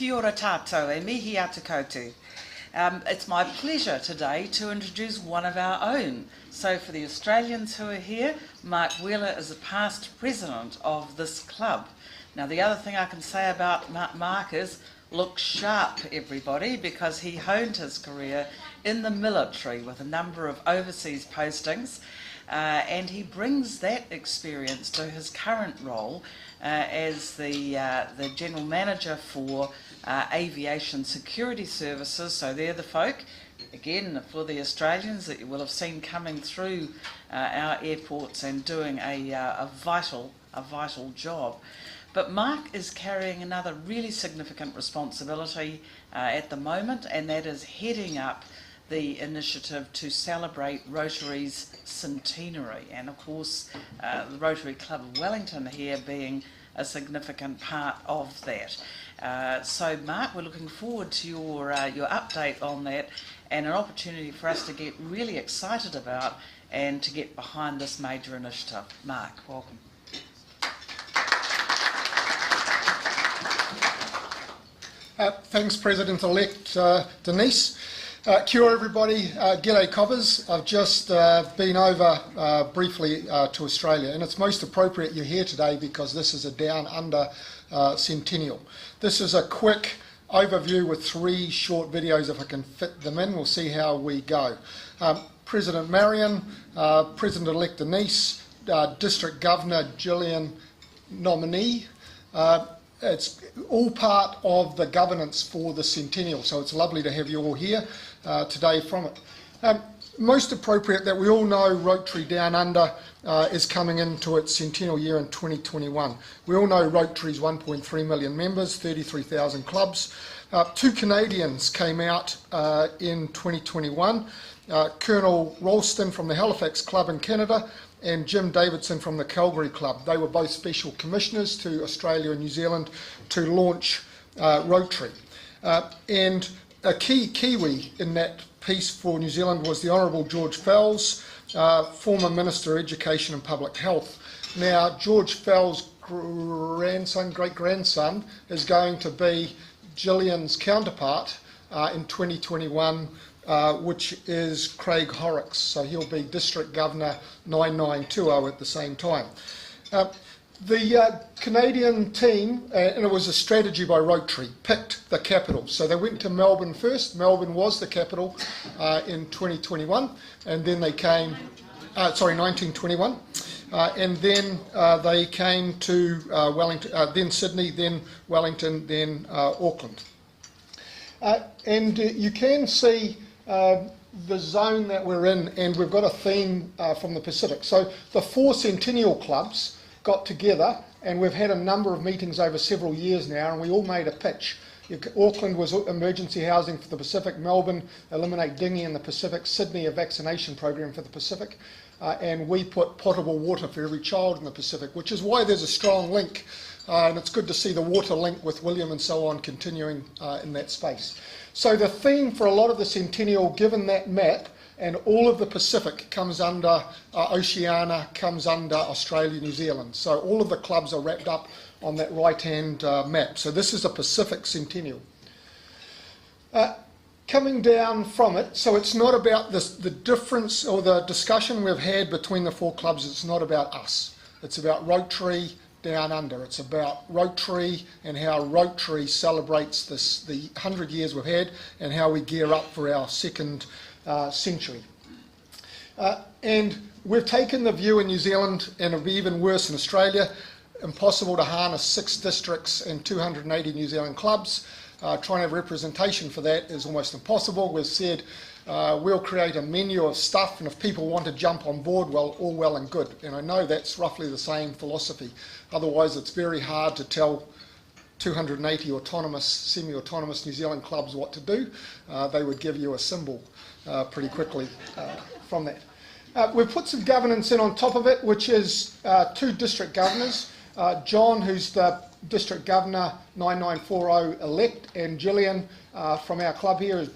Kia ora tātou, e mihi atu koutou. It's my pleasure today to introduce one of our own. So for the Australians who are here, Mark Wheeler is a past president of this club. Now the other thing I can say about Mark is, look sharp everybody, because he honed his career in the military with a number of overseas postings, and he brings that experience to his current role as the General Manager for Aviation Security Services. So they're the folk, again for the Australians, that you will have seen coming through our airports and doing a vital job. But Mark is carrying another really significant responsibility at the moment, and that is heading up the initiative to celebrate Rotary's centenary, and of course the Rotary Club of Wellington here being a significant part of that. So Mark, we're looking forward to your update on that, and an opportunity for us to get really excited about and to get behind this major initiative. Mark, welcome. Thanks, President-elect Denise. Kia ora everybody, g'day coppers. I've just been over briefly to Australia, and it's most appropriate you're here today because this is a Down Under centennial. This is a quick overview with 3 short videos if I can fit them in. We'll see how we go. President Marion, President-elect Denise, District Governor Gillian nominee. It's all part of the governance for the centennial, so it's lovely to have you all here today from it. Most appropriate that we all know Rotary Down Under is coming into its centennial year in 2021. We all know Rotary's 1.3 million members, 33,000 clubs. 2 Canadians came out in 2021, Colonel Ralston from the Halifax Club in Canada and Jim Davidson from the Calgary Club. They were both special commissioners to Australia and New Zealand to launch Rotary. And a key Kiwi in that piece for New Zealand was the Honourable George Fells, former Minister of Education and Public Health. Now, George Fells' great-grandson is going to be Gillian's counterpart in 2021, which is Craig Horrocks. So he'll be District Governor 9920 at the same time. The Canadian team, and it was a strategy by Rotary, picked the capital. So they went to Melbourne first. Melbourne was the capital in 2021, and then they came, 1921. And then they came to Wellington, then Sydney, then Wellington, then Auckland. And you can see the zone that we're in, and we've got a theme from the Pacific. So the 4 centennial clubs got together, and we've had a number of meetings over several years now, and we all made a pitch. Auckland was emergency housing for the Pacific, Melbourne eliminate dinghy in the Pacific, Sydney a vaccination program for the Pacific, and we put potable water for every child in the Pacific, which is why there's a strong link, and it's good to see the water link with William and so on continuing in that space. So the theme for a lot of the centennial, given that map, and all of the Pacific comes under Oceania, comes under Australia, New Zealand. So all of the clubs are wrapped up on that right-hand map. So this is a Pacific centennial. Coming down from it, so it's not about this, the difference or the discussion we've had between the 4 clubs, it's not about us. It's about Rotary Down Under. It's about Rotary and how Rotary celebrates the 100 years we've had and how we gear up for our second century. And we've taken the view in New Zealand, and it'll be even worse in Australia, impossible to harness 6 districts and 280 New Zealand clubs. Trying to have representation for that is almost impossible. We've said we'll create a menu of stuff, and if people want to jump on board, well, all well and good. And I know that's roughly the same philosophy. Otherwise, it's very hard to tell 280 autonomous, semi-autonomous New Zealand clubs what to do. They would give you a symbol pretty quickly from that. We've put some governance in on top of it, which is 2 district governors. John, who's the District Governor 9940 elect, and Gillian from our club here,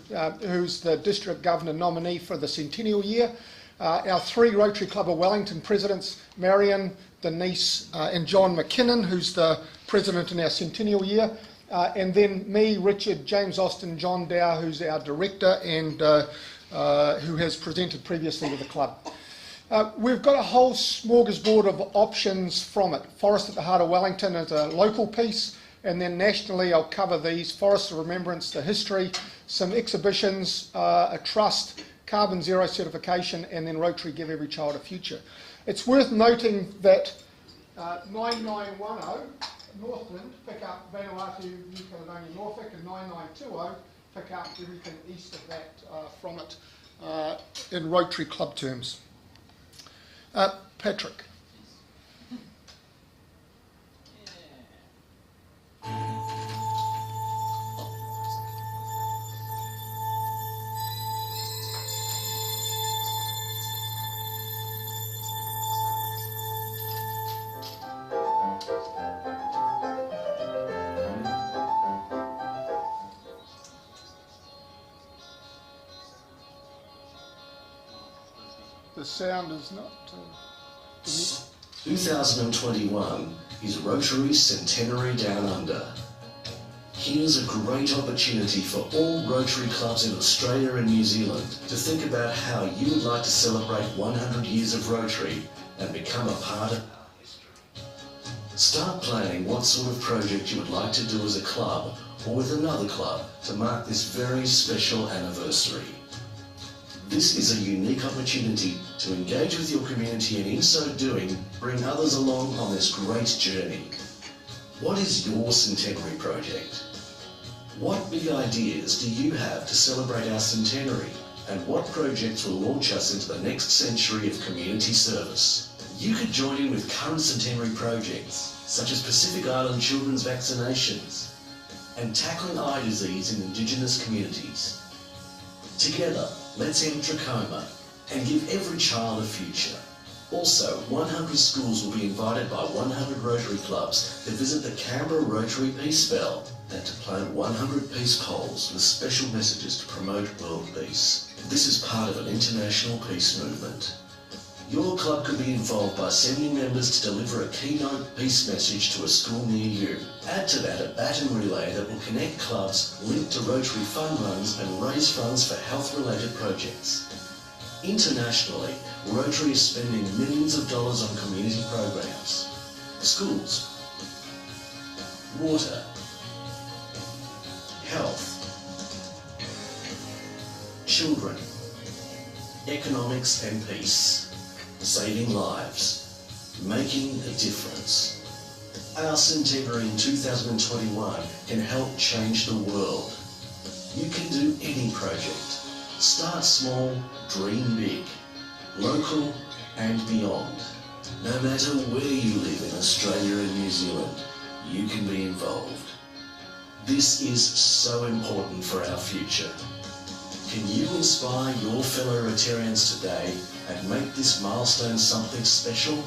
who's the District Governor nominee for the centennial year. Our 3 Rotary Club of Wellington presidents, Marion, Denise and John McKinnon, who's the president in our centennial year. and then me, Richard, James Austin, John Dow, who's our director and who has presented previously to the club. We've got a whole smorgasbord of options from it. Forest at the Heart of Wellington is a local piece, and then nationally I'll cover these: Forest of Remembrance, the history, some exhibitions, a trust, carbon zero certification, and then Rotary Give Every Child a Future. It's worth noting that 9910 Northland pick up Vanuatu, New Caledonia, Norfolk, and 9920 pick up everything east of that from it in Rotary Club terms. Patrick. The sound is not... 2021 is Rotary's Centenary Down Under. Here's a great opportunity for all Rotary clubs in Australia and New Zealand to think about how you would like to celebrate 100 years of Rotary and become a part of our history. Start planning what sort of project you would like to do as a club or with another club to mark this very special anniversary. This is a unique opportunity to engage with your community and in so doing, bring others along on this great journey. What is your centenary project? What big ideas do you have to celebrate our centenary? And what projects will launch us into the next century of community service? You could join in with current centenary projects, such as Pacific Island children's vaccinations, and tackling eye disease in Indigenous communities. Together, let's end trachoma and give every child a future. Also, 100 schools will be invited by 100 Rotary clubs to visit the Canberra Rotary Peace Bell and to plant 100 peace poles with special messages to promote world peace. This is part of an international peace movement. Your club could be involved by sending members to deliver a keynote peace message to a school near you. Add to that a baton relay that will connect clubs linked to Rotary fund runs and raise funds for health-related projects. Internationally, Rotary is spending millions of dollars on community programs. Schools, water, health, children, economics and peace. Saving lives, making a difference. Our centenary in 2021 can help change the world. You can do any project. Start small, dream big. Local and beyond. No matter where you live in Australia and New Zealand, you can be involved. This is so important for our future. Can you inspire your fellow Rotarians today and make this milestone something special?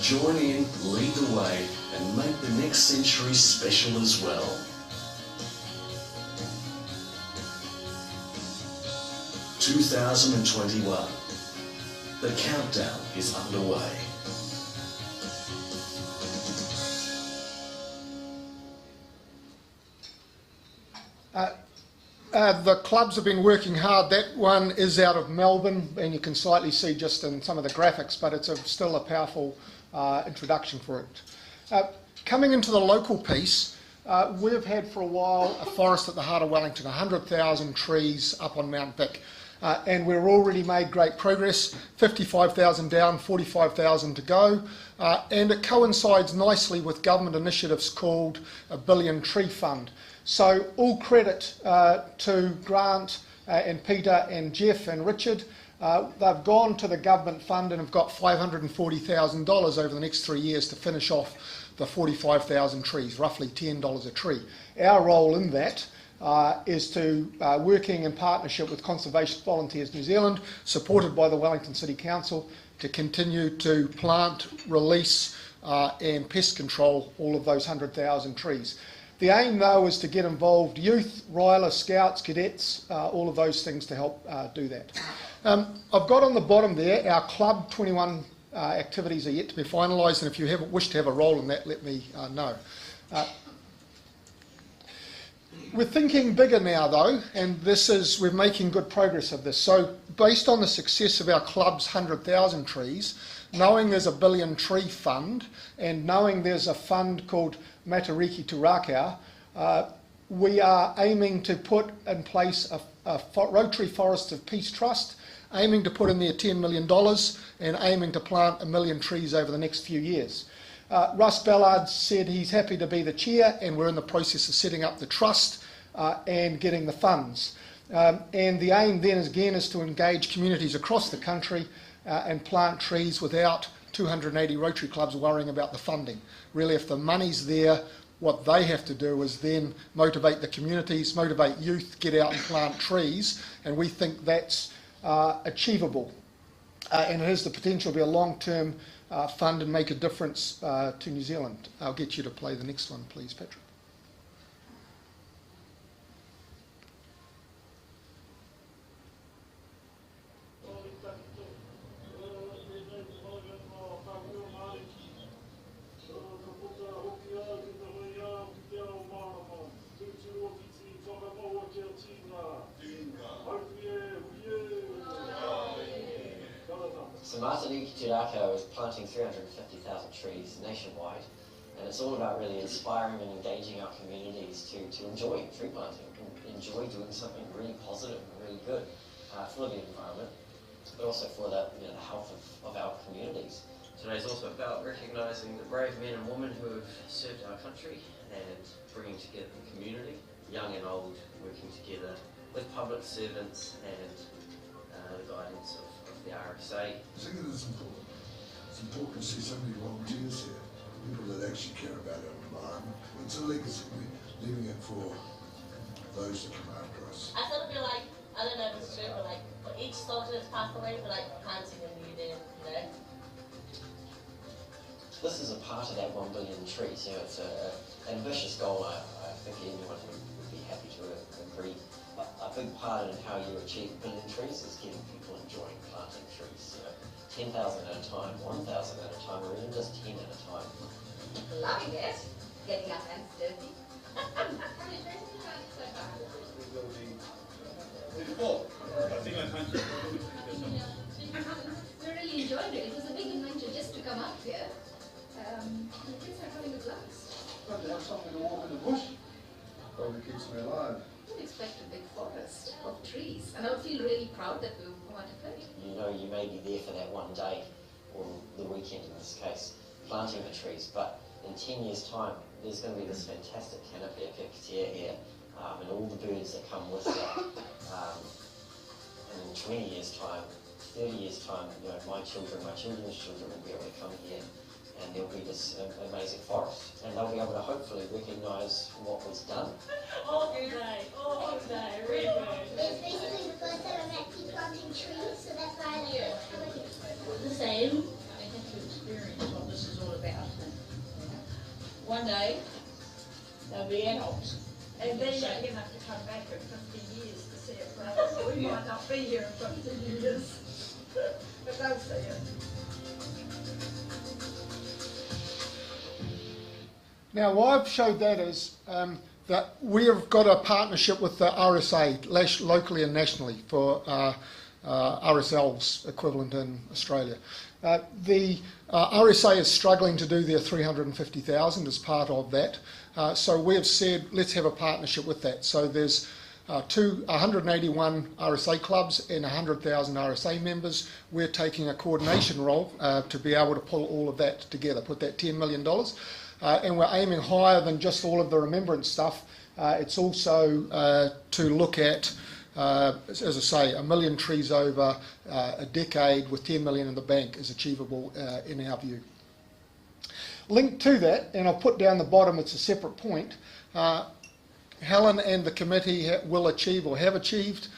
Join in, lead the way, and make the next century special as well. (2021). The countdown is underway. The clubs have been working hard. That one is out of Melbourne, and you can slightly see just in some of the graphics, but it's still a powerful introduction for it. Coming into the local piece, we've had for a while a forest at the heart of Wellington, 100,000 trees up on Mount Vic, and we've already made great progress, 55,000 down, 45,000 to go, and it coincides nicely with government initiatives called a Billion Tree Fund. So all credit to Grant and Peter and Jeff and Richard. They've gone to the government fund and have got $540,000 over the next 3 years to finish off the 45,000 trees, roughly $10 a tree. Our role in that is to working in partnership with Conservation Volunteers New Zealand, supported by the Wellington City Council, to continue to plant, release and pest control all of those 100,000 trees. The aim, though, is to get involved youth, Ryla, scouts, cadets, all of those things to help do that. I've got on the bottom there, our Club 21 activities are yet to be finalised, and if you wish to have a role in that, let me know. We're thinking bigger now though, and we're making good progress of this. So based on the success of our club's 100,000 trees, knowing there's a billion tree fund, and knowing there's a fund called Matariki Turakau, we are aiming to put in place a Rotary Forest of Peace Trust, aiming to put in there $10 million and aiming to plant 1 million trees over the next few years. Russ Ballard said he's happy to be the chair, and we're in the process of setting up the trust and getting the funds. And the aim then is to engage communities across the country and plant trees without 280 Rotary clubs worrying about the funding. Really, if the money's there, what they have to do is then motivate the communities, motivate youth, get out and plant trees, and we think that's achievable. And it has the potential to be a long-term fund and make a difference to New Zealand. I'll get you to play the next one, please, Patrick. So Matariki Turakau is planting 350,000 trees nationwide, and it's all about really inspiring and engaging our communities to enjoy tree planting, and enjoy doing something really positive and really good for the environment, but also for the health of our communities. Today's also about recognising the brave men and women who have served our country and bringing together the community, young and old, working together with public servants and the guidance of the RSA. I think it is important. It's important to see so many volunteers here, people that actually care about our environment. It's a legacy, we're leaving it for those that come after us. I sort of feel like, I don't know if it's true, but like for each soldier that's passed away, we're like planting a new dead, you know? This is a part of that 1 billion trees. It's an ambitious goal. I think anyone would be happy to agree. A big part in how you achieve 1 billion trees is getting people enjoying planting trees. 10,000 at a time, 1,000 at a time, or even just 10 at a time. Loving it. Getting our hands dirty. We really enjoyed it. It was a big adventure just to come up here. The kids are having a blast. Got to have something to walk in the bush. Probably keeps me alive. I would expect a big forest of trees, and I would feel really proud that we were part of it. You may be there for that one day, or the weekend in this case, planting the trees, but in 10 years' time, there's going to be this fantastic canopy of kakatea here, and all the birds that come with that. And in 20 years' time, 30 years' time, my children, my children's children will be able to come here, and there'll be this amazing forest, and they'll be able to hopefully recognise what was done. All day, really good. It's basically the first time I'm actually planting trees, so that's why I like it. How about you? The same. I get to experience what this is all about. One day, they'll be adults. And then you're going to have to come back in 50 years to see it grow. So we might not be here in 50 years, but they'll see it. Now, why I've showed that is that we have got a partnership with the RSA, locally and nationally, for RSL's equivalent in Australia. The RSA is struggling to do their 350,000 as part of that, so we have said let's have a partnership with that. So there's 181 RSA clubs and 100,000 RSA members. We're taking a coordination role to be able to pull all of that together, put that $10 million. And we're aiming higher than just all of the remembrance stuff. It's also to look at, as I say, 1 million trees over a decade with 10 million in the bank is achievable in our view. Linked to that, and I'll put down the bottom, it's a separate point, Helen and the committee will achieve or have achieved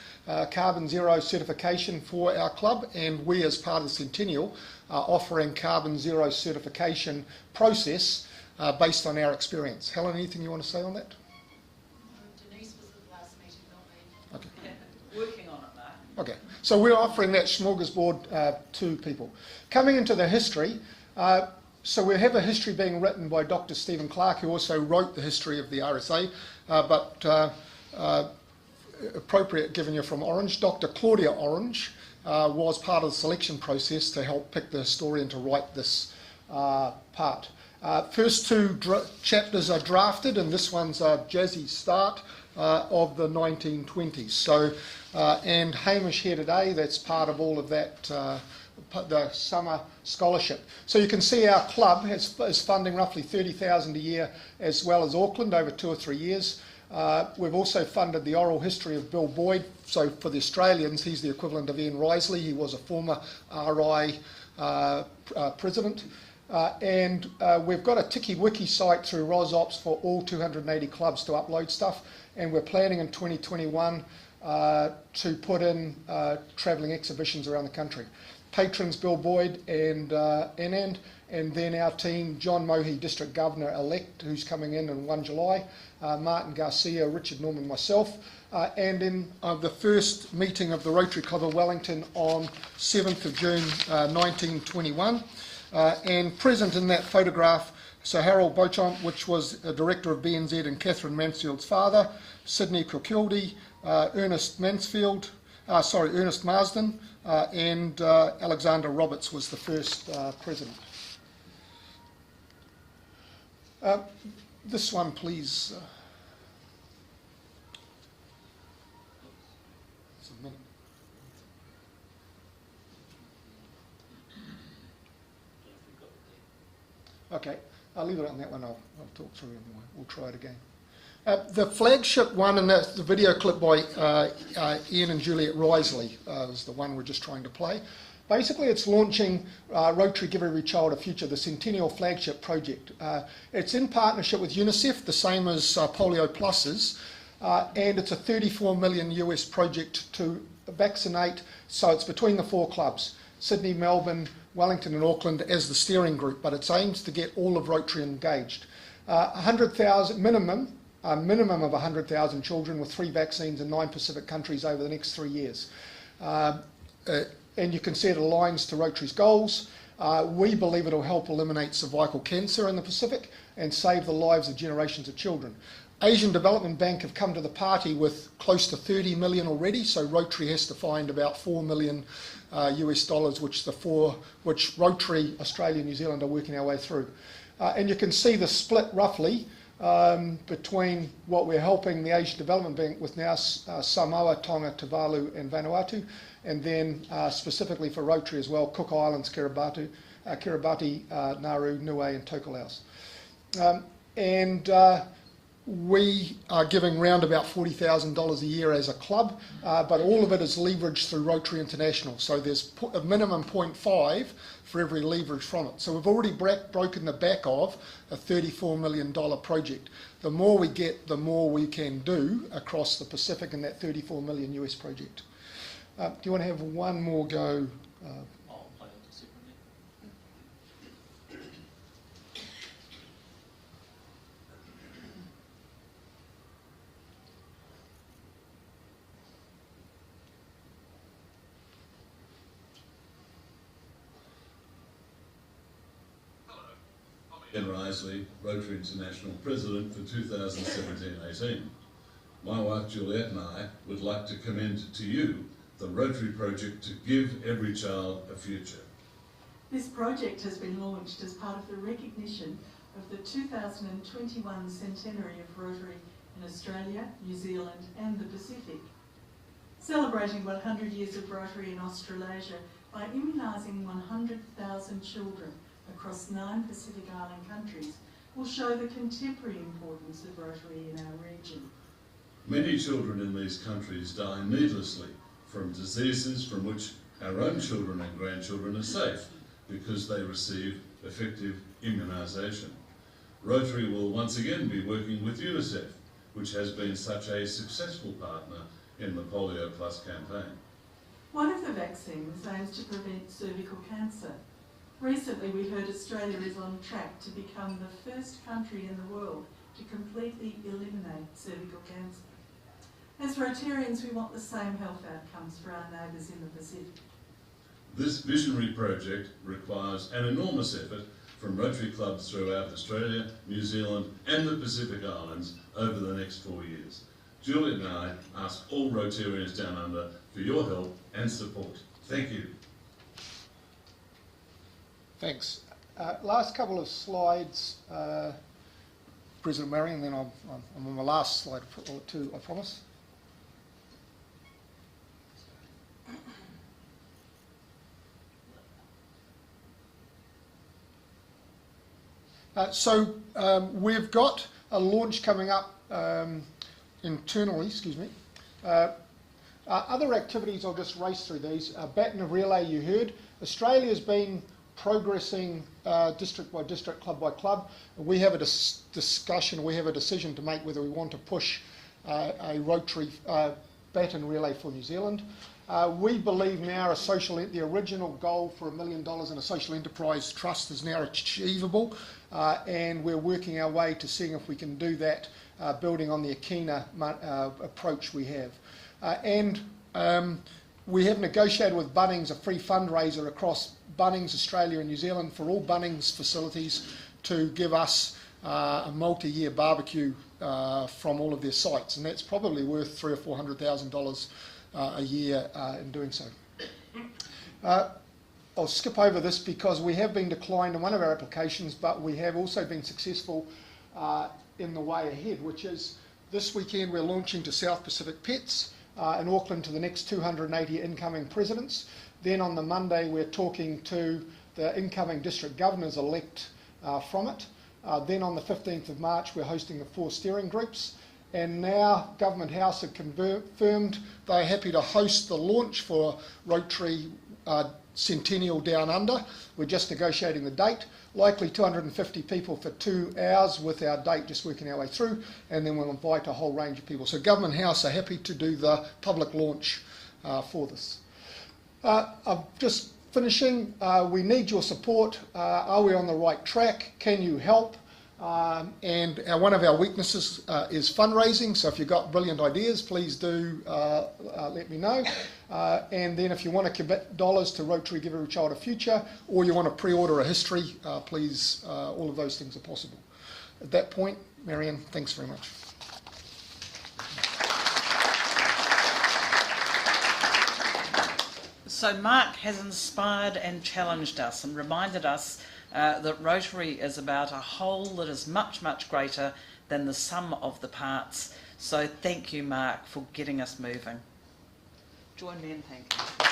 carbon zero certification for our club, and we as part of the Centennial are offering carbon zero certification process based on our experience. Helen, anything you want to say on that? Denise was at the last meeting, not me. Okay. Yeah, working on it, Mark. Okay, so we're offering that smorgasbord to people. Coming into the history, So we have a history being written by Dr. Stephen Clark, who also wrote the history of the RSA, but appropriate given you're from Orange. Dr. Claudia Orange was part of the selection process to help pick the historian to write this part. First two chapters are drafted, and this one's a jazzy start of the 1920s. So, and Hamish here today, that's part of all of that, the summer scholarship. So you can see our club is funding roughly $30,000 a year, as well as Auckland over 2 or 3 years. We've also funded the oral history of Bill Boyd. So for the Australians, he's the equivalent of Ian Risley. He was a former RI president. And we've got a TikiWiki site through RosOps for all 280 clubs to upload stuff. And we're planning in 2021 to put in travelling exhibitions around the country. Patrons Bill Boyd and Anand, and then our team, John Mohi, District Governor-elect, who's coming in 1 July, Martin Garcia, Richard Norman, myself, and in the first meeting of the Rotary Club of Wellington on 7th of June 1921. And present in that photograph, so Harold Beauchamp, which was a director of BNZ and Catherine Mansfield's father, Sydney Kilkildy, Ernest Marsden, and Alexander Roberts was the first president. This one, please. It's a minute. Okay, I'll leave it on that one. I'll talk through it and we'll try it again. The flagship one, and that's the video clip by Ian and Juliet Risley, is the one we're just trying to play. Basically, it's launching Rotary Give Every Child a Future, the Centennial flagship project. It's in partnership with UNICEF, the same as Polio Plus is, and it's a $34 million US project to vaccinate. So it's between the 4 clubs, Sydney, Melbourne, Wellington and Auckland as the steering group, but it aims to get all of Rotary engaged. 100,000 minimum of 100,000 children with 3 vaccines in 9 Pacific countries over the next 3 years. And you can see it aligns to Rotary's goals. We believe it'll help eliminate cervical cancer in the Pacific and save the lives of generations of children. Asian Development Bank have come to the party with close to 30 million already, so Rotary has to find about 4 million US dollars, which Rotary, Australia, New Zealand are working our way through. And you can see the split roughly between what we're helping the Asian Development Bank with now, Samoa, Tonga, Tuvalu and Vanuatu, and then specifically for Rotary as well, Cook Islands, Kiribati, Nauru, Niue and Tokelau's. We are giving round about $40,000 a year as a club, but all of it is leveraged through Rotary International. So there's a minimum 0.5 for every leverage from it. So we've already broken the back of a $34 million project. The more we get, the more we can do across the Pacific in that 34 million US project. Do you want to have one more go? I'll play it separately. Ian Risley, Rotary International President for 2017-18. My wife Juliet and I would like to commend to you the Rotary project to give every child a future. This project has been launched as part of the recognition of the 2021 centenary of Rotary in Australia, New Zealand and the Pacific. Celebrating 100 years of Rotary in Australasia by immunising 100,000 children across 9 Pacific Island countries will show the contemporary importance of Rotary in our region. Many children in these countries die needlessly from diseases from which our own children and grandchildren are safe because they receive effective immunisation. Rotary will once again be working with UNICEF, which has been such a successful partner in the Polio Plus campaign. One of the vaccines aims to prevent cervical cancer. Recently we heard Australia is on track to become the first country in the world to completely eliminate cervical cancer. As Rotarians, we want the same health outcomes for our neighbours in the Pacific. This visionary project requires an enormous effort from Rotary clubs throughout Australia, New Zealand and the Pacific Islands over the next 4 years. Juliet and I ask all Rotarians down under for your help and support. Thank you. Thanks. Last couple of slides, President Marion, then I'm on my last slide or two, I promise. We've got a launch coming up internally, excuse me. Other activities, I'll just race through these. Baton relay, you heard. Australia's been progressing district by district, club by club. We have a discussion, we have a decision to make whether we want to push a Rotary baton relay for New Zealand. We believe now the original goal for $1 million in a social enterprise trust is now achievable, and we're working our way to seeing if we can do that, building on the Akina approach we have. We have negotiated with Bunnings a free fundraiser across Bunnings, Australia and New Zealand for all Bunnings facilities to give us a multi-year barbecue from all of their sites, and that's probably worth $300,000 or $400,000 a year in doing so. I'll skip over this because we have been declined in one of our applications, but we have also been successful in the way ahead, which is this weekend we're launching to South Pacific Pets in Auckland to the next 280 incoming presidents. Then on the Monday we're talking to the incoming district governors-elect from it. Then on the 15th of March we're hosting the 4 steering groups. And now Government House have confirmed they're happy to host the launch for Rotary Centennial Down Under. We're just negotiating the date. Likely 250 people for 2 hours with our date just working our way through, and then we'll invite a whole range of people. So Government House are happy to do the public launch for this. I'm just finishing. We need your support. Are we on the right track? Can you help? And one of our weaknesses is fundraising, so if you've got brilliant ideas, please do let me know. And then if you want to commit dollars to Rotary Give Every Child a Future, or you want to pre-order a history, please, all of those things are possible. At that point, Marianne, thanks very much. So Mark has inspired and challenged us and reminded us that Rotary is about a whole that is much, much greater than the sum of the parts. So thank you, Mark, for getting us moving. Join me in thanking you.